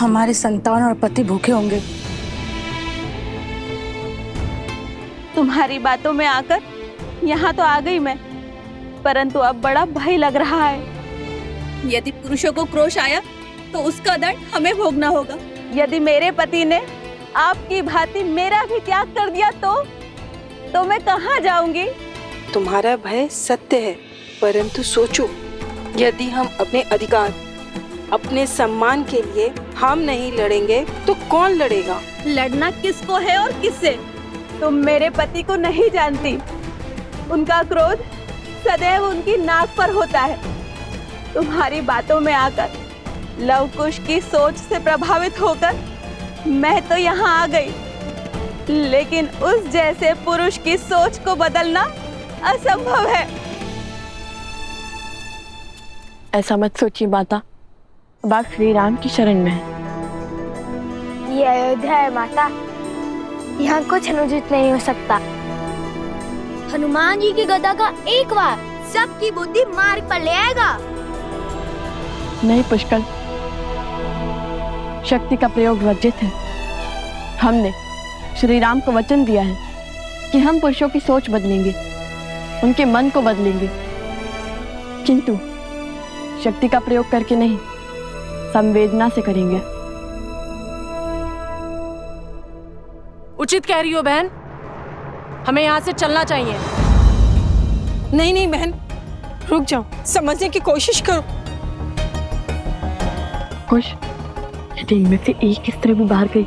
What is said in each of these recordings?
हमारे संतान और पति भूखे होंगे। तुम्हारी बातों में आकर यहाँ तो आ गई मैं, परंतु अब बड़ा भय लग रहा है। यदि पुरुषों को क्रोध आया तो उसका दंड हमें भोगना होगा। यदि मेरे पति ने आपकी भांति मेरा भी त्याग कर दिया तो मैं कहाँ जाऊंगी? तुम्हारा भय सत्य है, परंतु सोचो, यदि हम अपने अधिकार, अपने सम्मान के लिए हम नहीं लड़ेंगे तो कौन लड़ेगा? लड़ना किसको है और किससे? तुम मेरे पति को नहीं जानती। उनका क्रोध सदैव उनकी नाक पर होता है। तुम्हारी बातों में आकर लव कुश की सोच से प्रभावित होकर मैं तो यहाँ आ गई, लेकिन उस जैसे पुरुष की सोच को बदलना असंभव है। ऐसा मत सोचिए माता, अब आप श्री राम की शरण में हैं। ये अयोध्या है माता, यहाँ कुछ अनुचित नहीं हो सकता। हनुमान जी की गदा का एक वार सबकी बुद्धि मार्ग पर ले आएगा। नहीं पुष्कर, शक्ति का प्रयोग वर्जित है। हमने श्री राम को वचन दिया है कि हम पुरुषों की सोच बदलेंगे, उनके मन को बदलेंगे, किंतु शक्ति का प्रयोग करके नहीं, संवेदना से करेंगे। उचित कह रही हो बहन, हमें यहाँ से चलना चाहिए। नहीं नहीं बहन, रुक जाओ, समझने की कोशिश करो। खुश, यदि इनमें से एक स्त्री भी बाहर गई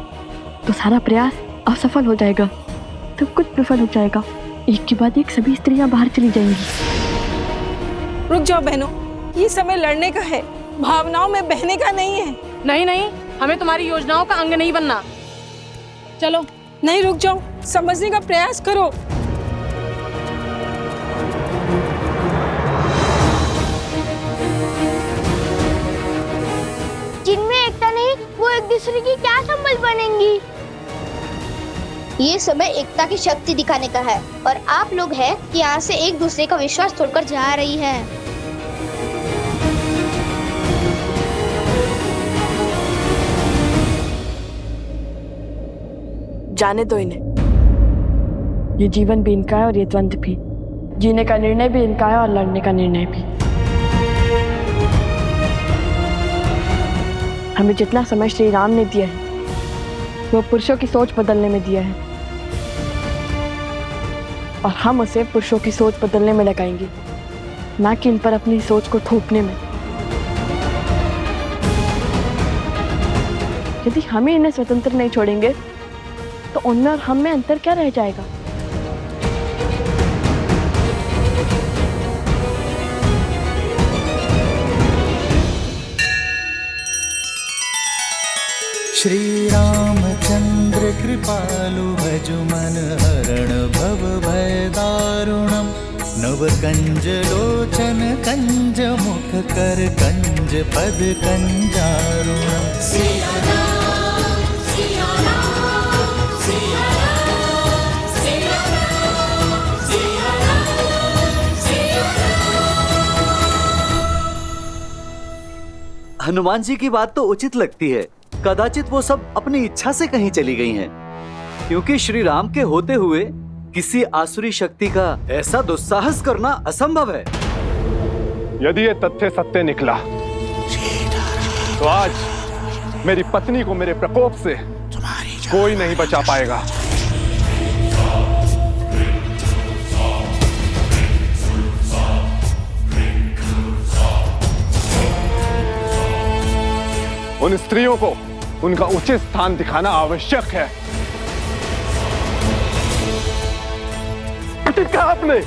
तो सारा प्रयास असफल हो जाएगा, सब कुछ विफल हो जाएगा। एक के बाद एक सभी स्त्रियां बाहर चली जाएंगी। रुक जाओ बहनों, ये समय लड़ने का है, भावनाओं में बहने का नहीं है। नहीं नहीं, हमें तुम्हारी योजनाओं का अंग नहीं बनना। चलो। नहीं, रुक जाओ, समझने का प्रयास करो। जिनमें एकता नहीं, वो एक दूसरे की क्या संबल बनेंगी? ये समय एकता की शक्ति दिखाने का है, और आप लोग हैं कि यहाँ से एक दूसरे का विश्वास तोड़कर जा रही हैं। जाने दो इन्हें। ये जीवन भी इनका है और ये द्वंद्व भी। जीने का निर्णय भी इनका है और लड़ने का निर्णय भी। हमें जितना समय श्री राम ने दिया है वो पुरुषों की सोच बदलने में दिया है, और हम उसे पुरुषों की सोच बदलने में लगाएंगे, ना कि इन पर अपनी सोच को थोपने में। यदि हम ही इन्हें स्वतंत्र नहीं छोड़ेंगे तो उनमें और हम में अंतर क्या रह जाएगा? श्री रामचंद्र कृपालु भजु मन हरण भव भय दारुणम। नव कंज लोचन कंज मुख कर कंज पद कंजारुणम। हनुमान जी की बात तो उचित लगती है। कदाचित वो सब अपनी इच्छा से कहीं चली गई हैं, क्योंकि श्री राम के होते हुए किसी आसुरी शक्ति का ऐसा दुस्साहस करना असंभव है। यदि ये तथ्य सत्य निकला तो आज मेरी पत्नी को मेरे प्रकोप से कोई नहीं बचा पाएगा। उन स्त्रियों को उनका उचित स्थान दिखाना आवश्यक है। उचित कहा आपने।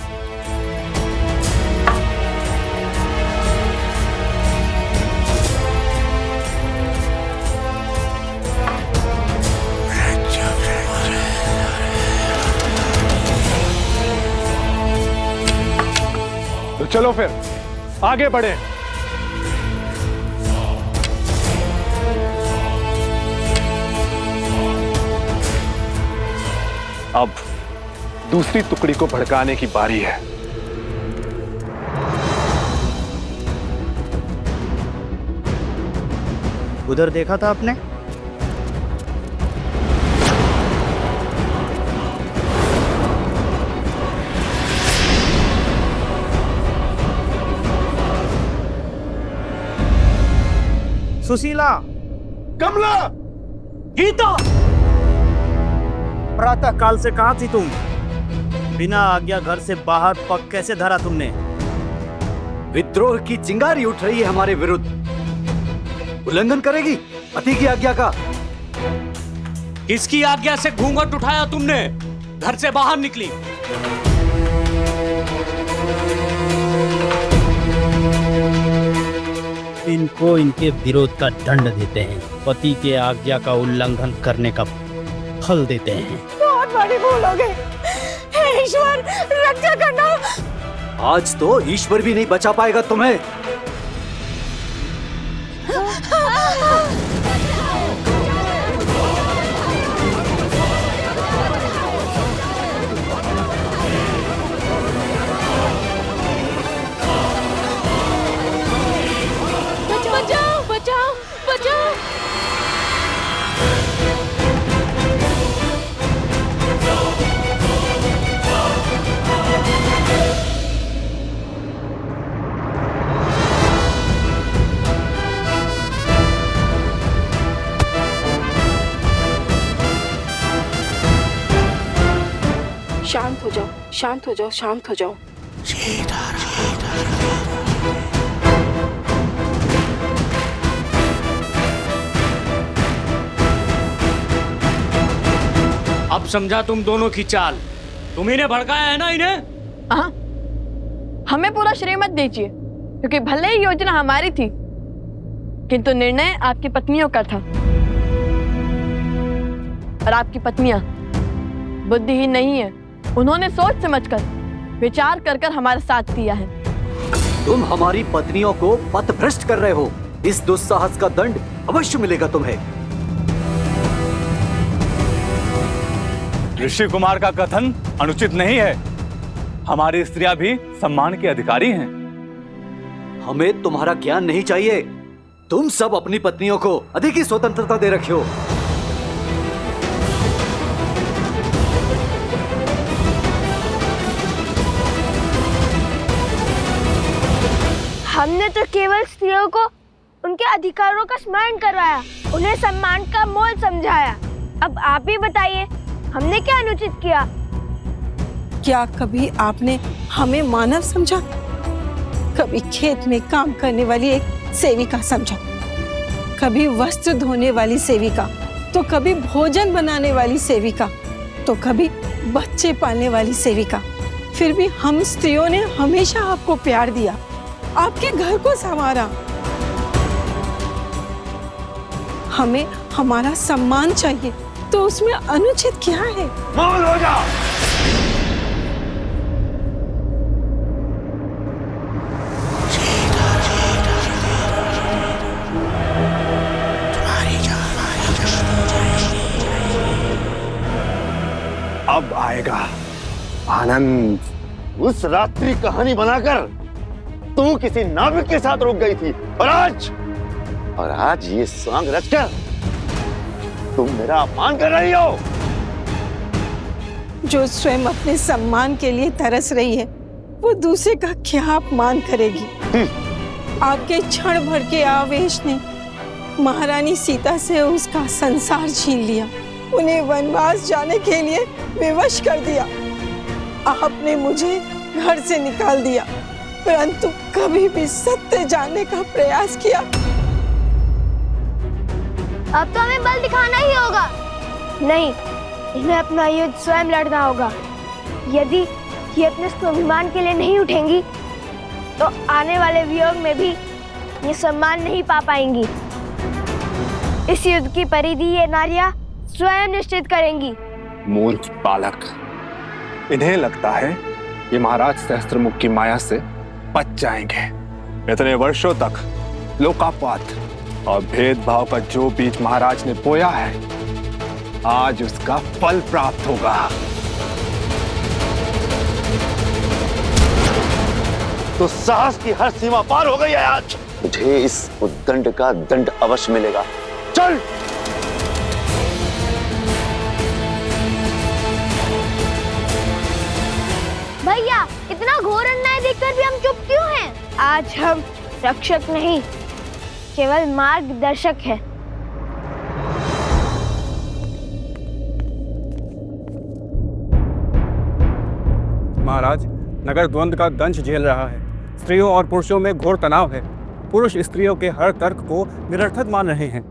तो चलो फिर आगे बढ़े। अब दूसरी टुकड़ी को भड़काने की बारी है। उधर देखा था आपने? सुशीला, कमला, गीता, प्रातः काल से कहाँ थी तुम? बिना आज्ञा घर से बाहर पग कैसे धरा तुमने? विद्रोह की चिंगारी उठ रही है हमारे विरुद्ध। उल्लंघन करेगी पति की आज्ञा का। किसकी आज्ञा से घूंघट उठाया तुमने? घर से बाहर निकली। इनको इनके विरोध का दंड देते हैं, पति के आज्ञा का उल्लंघन करने का फल देते हैं। बहुत बड़ी भूल हो गई। हे ईश्वर, रक्षा करना। आज तो ईश्वर भी नहीं बचा पाएगा तुम्हें। बचाओ, बचाओ, बचाओ। शांत हो जाओ, शांत हो जाओ, शांत हो जाओ। अब समझा तुम दोनों की चाल। तुम ही ने भड़काया है ना इन्हें? हाँ, हमें पूरा श्रेय मत दीजिए, क्योंकि भले ही योजना हमारी थी, किंतु निर्णय आपकी पत्नियों का था। और आपकी पत्नियां बुद्धिहीन नहीं है, उन्होंने सोच समझकर विचार कर कर हमारा साथ दिया है। तुम हमारी पत्नियों को पथभ्रष्ट कर रहे हो। इस दुस्साहस का दंड अवश्य मिलेगा तुम्हें। ऋषि कुमार का कथन अनुचित नहीं है। हमारी स्त्रियां भी सम्मान के अधिकारी हैं। हमें तुम्हारा ज्ञान नहीं चाहिए। तुम सब अपनी पत्नियों को अधिक ही स्वतंत्रता दे रखे हो। हमने तो केवल स्त्रियों को उनके अधिकारों का स्मरण करवाया, उन्हें सम्मान का मोल समझाया। अब आप ही बताइए, हमने क्या अनुचित किया? क्या कभी आपने हमें मानव समझा? कभी खेत में काम करने वाली एक सेविका समझा, कभी वस्त्र धोने वाली सेविका, तो कभी भोजन बनाने वाली सेविका, तो कभी बच्चे पालने वाली सेविका। फिर भी हम स्त्रियों ने हमेशा आपको प्यार दिया, आपके घर को संवारा। हमें हमारा सम्मान चाहिए, तो उसमें अनुचित क्या है? मौन हो जा। अब आएगा आनंद। उस रात्रि कहानी बनाकर तू किसी नाविक के साथ रुक गई थी, और आज ये सांग रचकर तुम मेरा अपमान कर रही हो। जो स्वयं अपने सम्मान के लिए तरस रही है, वो दूसरे का क्या अपमान करेगी? आपके क्षण भर के आवेश ने महारानी सीता से उसका संसार छीन लिया, उन्हें वनवास जाने के लिए विवश कर दिया। आपने मुझे घर से निकाल दिया, परंतु कभी भी सत्य जानने का प्रयास किया? अब तो हमें बल दिखाना ही होगा। नहीं, इन्हें अपना युद्ध स्वयं लड़ना होगा। यदि ये अपने स्वाभिमान के लिए नहीं उठेंगी, तो आने वाले वियोग में भी ये सम्मान नहीं पा पाएंगी। इस युद्ध की परिधि ये नारियां स्वयं निश्चित करेंगी। मूर्ख बालक, इन्हें लगता है ये महाराज सहस्त्रमुख की माया से बच जाएंगे। इतने वर्षों तक लोकापात और भेदभाव का जो बीज महाराज ने बोया है, आज उसका फल प्राप्त होगा। तो साहस की हर सीमा पार हो गई है आज। मुझे इस उद्दंड का दंड अवश्य मिलेगा। चल। भैया, इतना घोर अन्याय देखकर भी हम चुप क्यों हैं? आज हम रक्षक नहीं, केवल मार्गदर्शक है। महाराज, नगर द्वंद्व का दंश झेल रहा है। स्त्रियों और पुरुषों में घोर तनाव है। पुरुष स्त्रियों के हर तर्क को निरर्थक मान रहे हैं।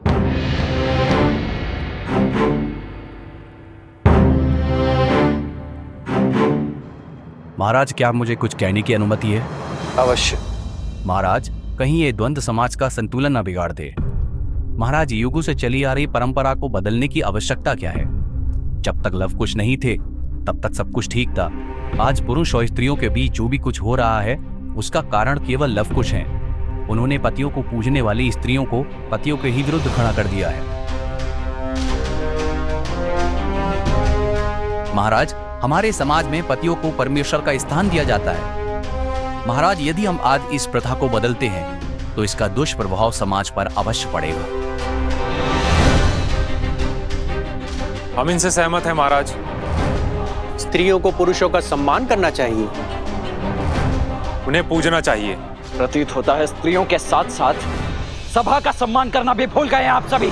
महाराज, क्या मुझे कुछ कहने की अनुमति है? अवश्य। महाराज, कहीं ये द्वंद्व समाज का संतुलन न बिगाड़ दे। महाराज, युगों से चली आ रही परंपरा को बदलने की आवश्यकता क्या है? जब तक लव कुश नहीं थे तब तक सब कुछ ठीक था। आज पुरुष और स्त्रियों के बीच जो भी कुछ हो रहा है उसका कारण केवल लव कुश है। उन्होंने पतियों को पूजने वाली स्त्रियों को पतियों के ही विरुद्ध खड़ा कर दिया है। महाराज, हमारे समाज में पतियों को परमेश्वर का स्थान दिया जाता है। महाराज, यदि हम आज इस प्रथा को बदलते हैं तो इसका दुष्प्रभाव समाज पर अवश्य पड़ेगा। हम इनसे सहमत हैं महाराज। स्त्रियों को पुरुषों का सम्मान करना चाहिए, उन्हें पूजना चाहिए। प्रतीत होता है स्त्रियों के साथ साथ सभा का सम्मान करना भी भूल गए हैं आप सभी।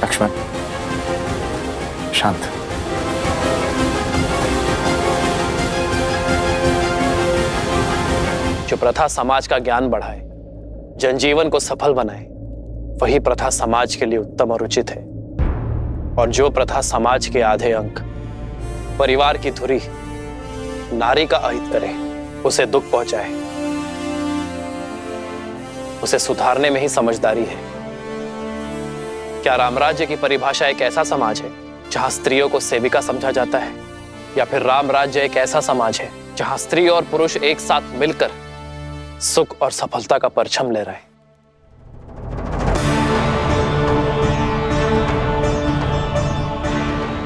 लक्ष्मण, शांत। जो प्रथा समाज का ज्ञान बढ़ाए, जनजीवन को सफल बनाए, वही प्रथा समाज के लिए उत्तम और उचित है। और जो प्रथा समाज के आधे अंक, परिवार की धुरी, नारी का अहित करे, उसे दुख पहुंचाए, उसे सुधारने में ही समझदारी है। क्या रामराज्य की परिभाषा एक ऐसा समाज है जहां स्त्रियों को सेविका समझा जाता है, या फिर रामराज्य एक ऐसा समाज है जहां स्त्री और पुरुष एक साथ मिलकर सुख और सफलता का परचम ले रहे हैं?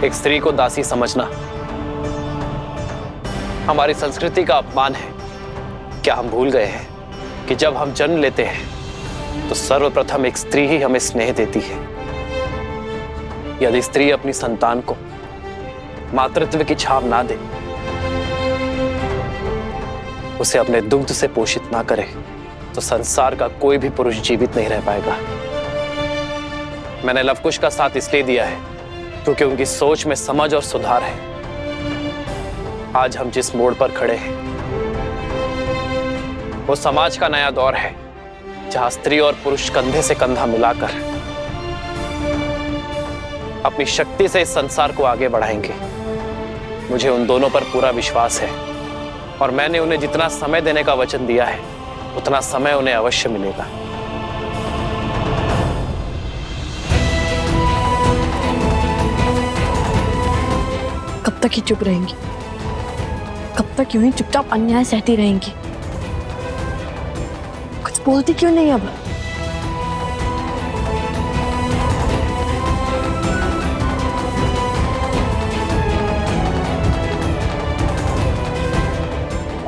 एक स्त्री को दासी समझना हमारी संस्कृति का अपमान है। क्या हम भूल गए हैं कि जब हम जन्म लेते हैं तो सर्वप्रथम एक स्त्री ही हमें स्नेह देती है। यदि स्त्री अपनी संतान को मातृत्व की छाप ना दे, उसे अपने दुग्ध से पोषित ना करे, तो संसार का कोई भी पुरुष जीवित नहीं रह पाएगा। मैंने लवकुश का साथ इसलिए दिया है क्योंकि उनकी सोच में समझ और सुधार है। आज हम जिस मोड़ पर खड़े हैं वो समाज का नया दौर है, जहां स्त्री और पुरुष कंधे से कंधा मिलाकर अपनी शक्ति से इस संसार को आगे बढ़ाएंगे। मुझे उन दोनों पर पूरा विश्वास है और मैंने उन्हें जितना समय देने का वचन दिया है उतना समय उन्हें अवश्य मिलेगा। कब तक ही चुप रहेंगी? कब तक यूं ही चुपचाप अन्याय सहती रहेंगी? कुछ बोलती क्यों नहीं अब?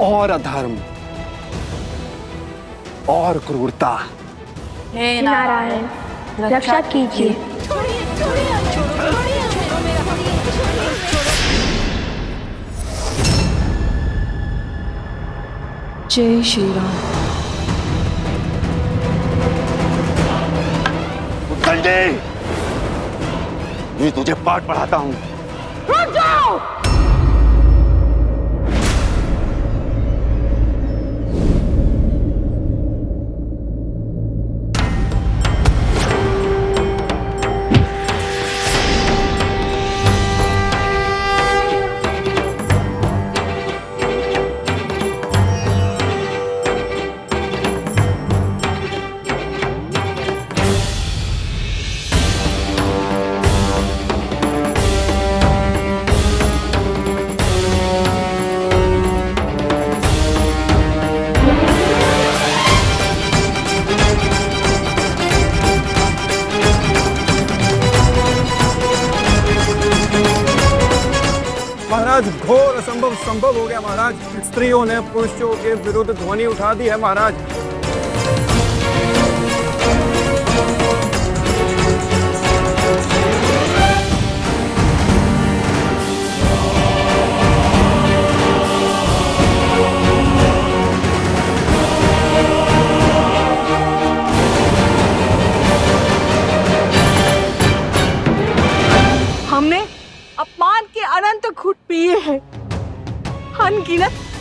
और अधर्म और क्रूरता। हे नारायण, रक्षा कीजिए। जय श्री राम। संजय, मैं तुझे पाठ पढ़ाता हूं। रुक जाओ। महाराज, घोर असंभव संभव हो गया महाराज। स्त्रियों ने पुरुषों के विरुद्ध ध्वनि उठा दी है महाराज।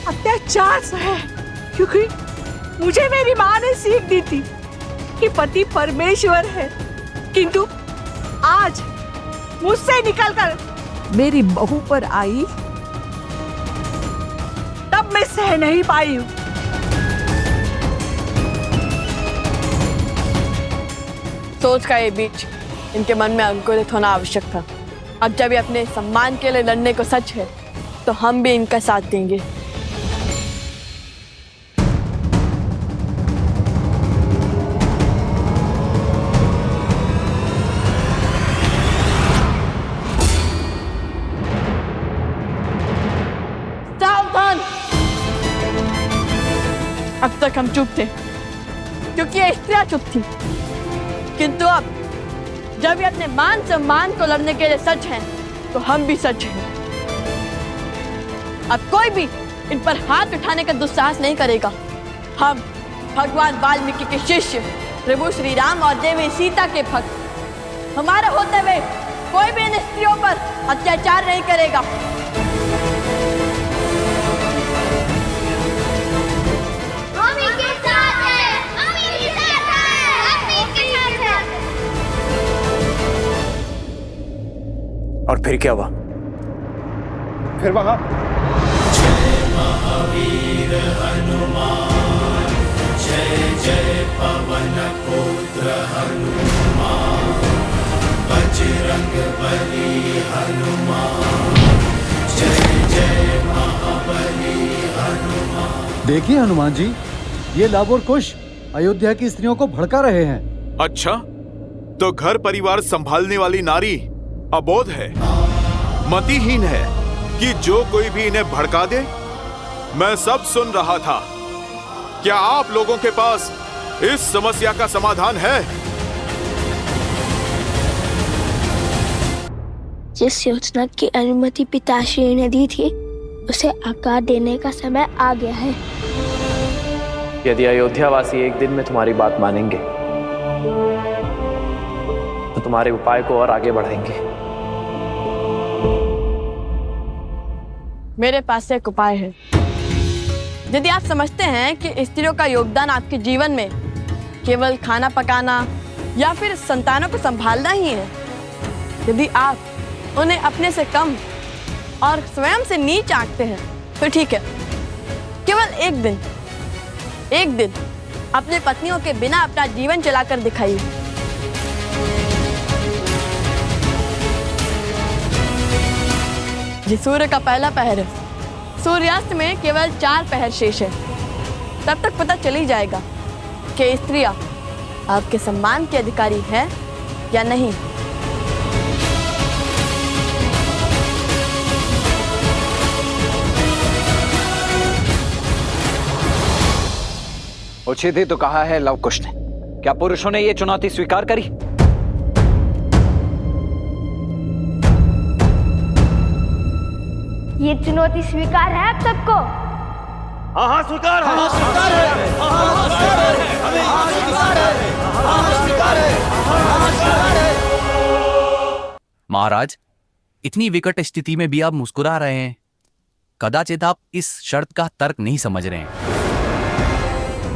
अत्याचार सहे, क्योंकि मुझे मेरी माँ ने सीख दी थी कि पति परमेश्वर है। किंतु आज मुझसे निकलकर मेरी बहू पर आई, तब मैं सह नहीं पाई हूँ। सोच का ये बीच इनके मन में अंकुरित होना आवश्यक था। अब जब ये अपने सम्मान के लिए लड़ने को सच है, तो हम भी इनका साथ देंगे। सावधान! अब तक हम चुप थे, क्योंकि ये स्त्रियां चुप थी। किंतु अब जब ये अपने मान सम्मान को लड़ने के लिए सच हैं, तो हम भी सच हैं। अब कोई भी इन पर हाथ उठाने का दुस्साहस नहीं करेगा। हम भगवान वाल्मीकि के शिष्य प्रभु श्री राम और देवी सीता के भक्त, हमारा होते हुए कोई भी इन स्त्रियों पर अत्याचार नहीं करेगा। और फिर क्या हुआ? फिर वहां जय महावीर हनुमान, जय जय पवन पुत्र हनुमान, बजरंग बली हनुमान, जय जय महाबली हनुमान। देखिए हनुमान जी, ये लाभ और कुश अयोध्या की स्त्रियों को भड़का रहे हैं। अच्छा, तो घर परिवार संभालने वाली नारी अबोध है, मतिहीन है कि जो कोई भी इन्हें भड़का दे। मैं सब सुन रहा था। क्या आप लोगों के पास इस समस्या का समाधान है? जिस योजना की अनुमति पिताश्री ने दी थी, उसे आकार देने का समय आ गया है। यदि अयोध्यावासी एक दिन में तुम्हारी बात मानेंगे, तो तुम्हारे उपाय को और आगे बढ़ाएंगे। मेरे पास एक उपाय है। यदि आप समझते हैं कि स्त्रियों का योगदान आपके जीवन में केवल खाना पकाना या फिर संतानों को संभालना ही है, यदि आप उन्हें अपने से कम और स्वयं से नीच आंकते हैं, तो ठीक है, केवल एक दिन अपने पत्नियों के बिना अपना जीवन चलाकर दिखाइए। जी सूर्य का पहला पहर है, सूर्यास्त में केवल 4 पहर शेष है। तब तक पता चल ही जाएगा कि स्त्रियां आपके सम्मान की अधिकारी है या नहीं। उचित ही तो कहा है लव कुश ने। क्या पुरुषों ने ये चुनौती स्वीकार करी? ये चुनौती स्वीकार है आप सबको? हाँ हाँ स्वीकार है, हाँ स्वीकार है, हाँ स्वीकार है, हाँ स्वीकार है, हाँ स्वीकार है, हाँ स्वीकार है। महाराज, इतनी विकट स्थिति में भी आप मुस्कुरा रहे हैं। कदाचित आप इस शर्त का तर्क नहीं समझ रहे हैं।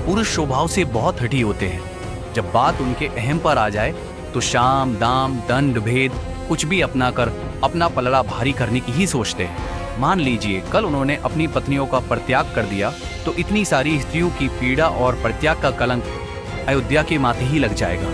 पुरुष स्वभाव से बहुत हठी होते हैं। जब बात उनके अहम पर आ जाए तो शाम दाम दंड भेद कुछ भी अपना कर अपना पलड़ा भारी करने की ही सोचते हैं। मान लीजिए कल उन्होंने अपनी पत्नियों का परित्याग कर दिया, तो इतनी सारी स्त्रियों की पीड़ा और परित्याग का कलंक अयोध्या के माथे ही लग जाएगा।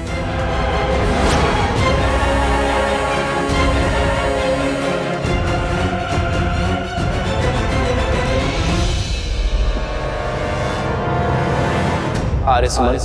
आर्य समाज